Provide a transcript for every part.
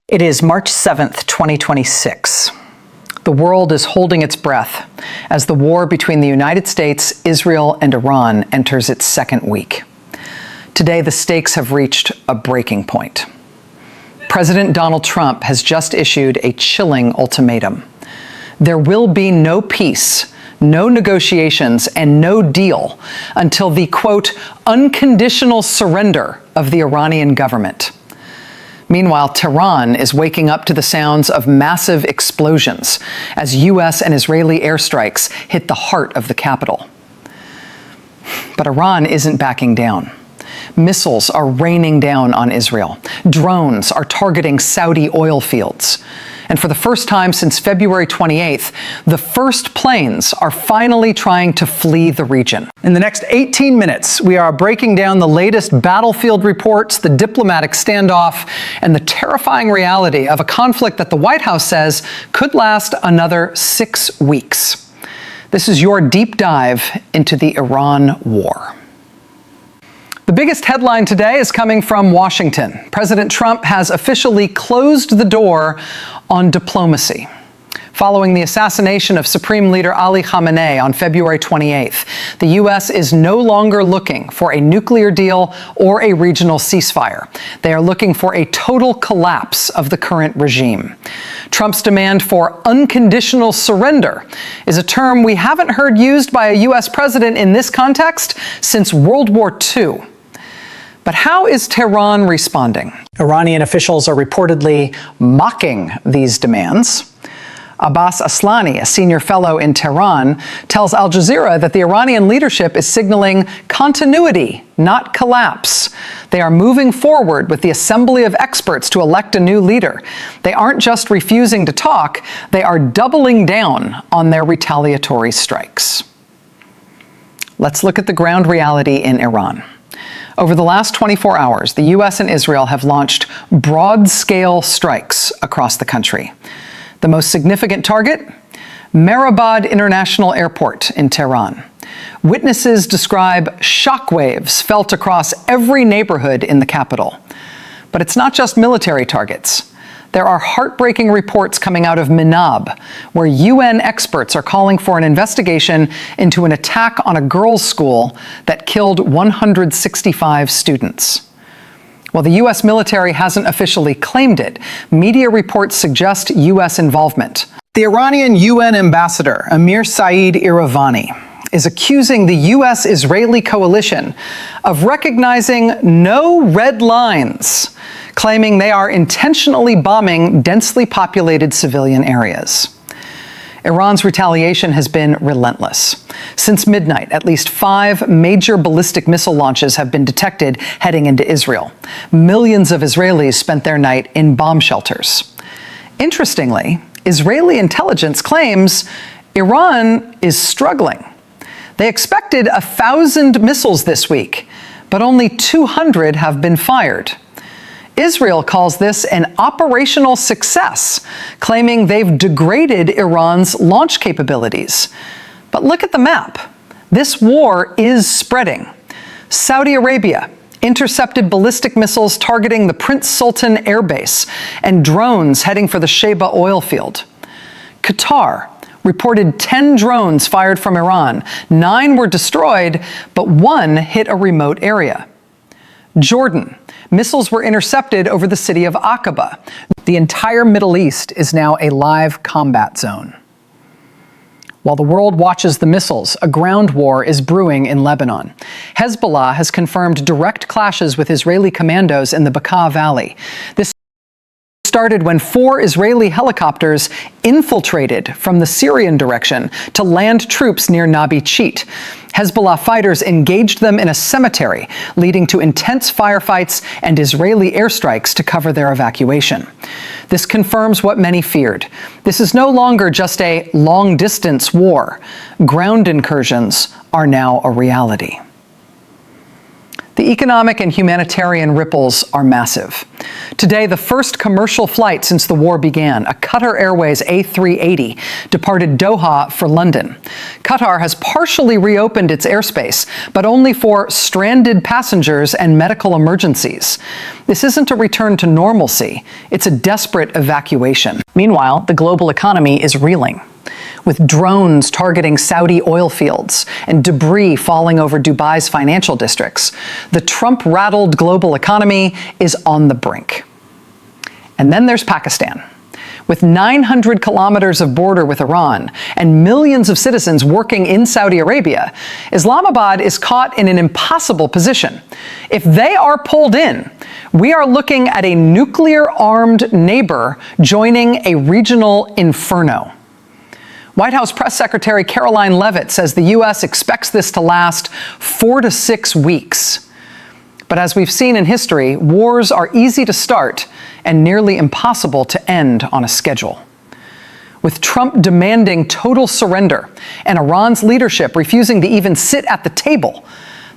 It is March 7th, 2026. The world is holding its breath as the war between the United States, Israel, and Iran enters its second week. Today, the stakes have reached a breaking point. President Donald Trump has just issued a chilling ultimatum. There will be no peace, no negotiations, and no deal until the, quote, unconditional surrender of the Iranian government. Meanwhile, Tehran is waking up to the sounds of massive explosions as U.S. and Israeli airstrikes hit the heart of the capital. But Iran isn't backing down. Missiles are raining down on Israel. Drones are targeting Saudi oil fields. And for the first time since February 28th, the first planes are finally trying to flee the region. In the next 18 minutes, we are breaking down the latest battlefield reports, the diplomatic standoff, and the terrifying reality of a conflict that the White House says could last another 6 weeks. This is your deep dive into the Iran war. The biggest headline today is coming from Washington. President Trump has officially closed the door on diplomacy. Following the assassination of Supreme Leader Ali Khamenei on February 28th, the U.S. is no longer looking for a nuclear deal or a regional ceasefire. They are looking for a total collapse of the current regime. Trump's demand for unconditional surrender is a term we haven't heard used by a U.S. president in this context since World War II. But how is Tehran responding? Iranian officials are reportedly mocking these demands. Abbas Aslani, a senior fellow in Tehran, tells Al Jazeera that the Iranian leadership is signaling continuity, not collapse. They are moving forward with the assembly of experts to elect a new leader. They aren't just refusing to talk, they are doubling down on their retaliatory strikes. Let's look at the ground reality in Iran. Over the last 24 hours, the U.S. and Israel have launched broad-scale strikes across the country. The most significant target? Mehrabad International Airport in Tehran. Witnesses describe shockwaves felt across every neighborhood in the capital. But it's not just military targets. There are heartbreaking reports coming out of Minab, where UN experts are calling for an investigation into an attack on a girls' school that killed 165 students. While the U.S. military hasn't officially claimed it, media reports suggest U.S. involvement. The Iranian UN ambassador, Amir Saeed Iravani, is accusing the U.S.-Israeli coalition of recognizing no red lines, claiming they are intentionally bombing densely populated civilian areas. Iran's retaliation has been relentless. Since midnight, at least 5 major ballistic missile launches have been detected heading into Israel. Millions of Israelis spent their night in bomb shelters. Interestingly, Israeli intelligence claims Iran is struggling. They expected 1,000 missiles this week, but only 200 have been fired. Israel calls this an operational success, claiming they've degraded Iran's launch capabilities. But look at the map. This war is spreading. Saudi Arabia intercepted ballistic missiles targeting the Prince Sultan Air Base and drones heading for the Sheba oil field. Qatar reported 10 drones fired from Iran. 9 were destroyed, but 1 hit a remote area. Jordan, missiles were intercepted over the city of Aqaba. The entire Middle East is now a live combat zone. While the world watches the missiles, a ground war is brewing in Lebanon. Hezbollah has confirmed direct clashes with Israeli commandos in the Bekaa Valley. This started when 4 Israeli helicopters infiltrated from the Syrian direction to land troops near Nabi Chit. Hezbollah fighters engaged them in a cemetery, leading to intense firefights and Israeli airstrikes to cover their evacuation. This confirms what many feared. This is no longer just a long-distance war. Ground incursions are now a reality. The economic and humanitarian ripples are massive. Today, the first commercial flight since the war began, a Qatar Airways A380, departed Doha for London. Qatar has partially reopened its airspace, but only for stranded passengers and medical emergencies. This isn't a return to normalcy, it's a desperate evacuation. Meanwhile, the global economy is reeling, with drones targeting Saudi oil fields and debris falling over Dubai's financial districts. The Trump-rattled global economy is on the brink. And then there's Pakistan. With 900 kilometers of border with Iran and millions of citizens working in Saudi Arabia, Islamabad is caught in an impossible position. If they are pulled in, we are looking at a nuclear-armed neighbor joining a regional inferno. White House Press Secretary Caroline Leavitt says the U.S. expects this to last 4 to 6 weeks. But as we've seen in history, wars are easy to start and nearly impossible to end on a schedule. With Trump demanding total surrender and Iran's leadership refusing to even sit at the table,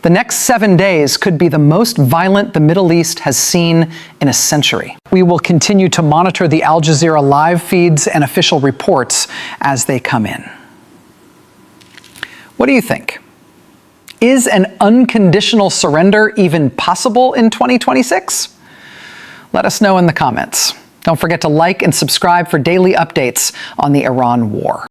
the next 7 days could be the most violent the Middle East has seen in a century. We will continue to monitor the Al Jazeera live feeds and official reports as they come in. What do you think? Is an unconditional surrender even possible in 2026? Let us know in the comments. Don't forget to like and subscribe for daily updates on the Iran war.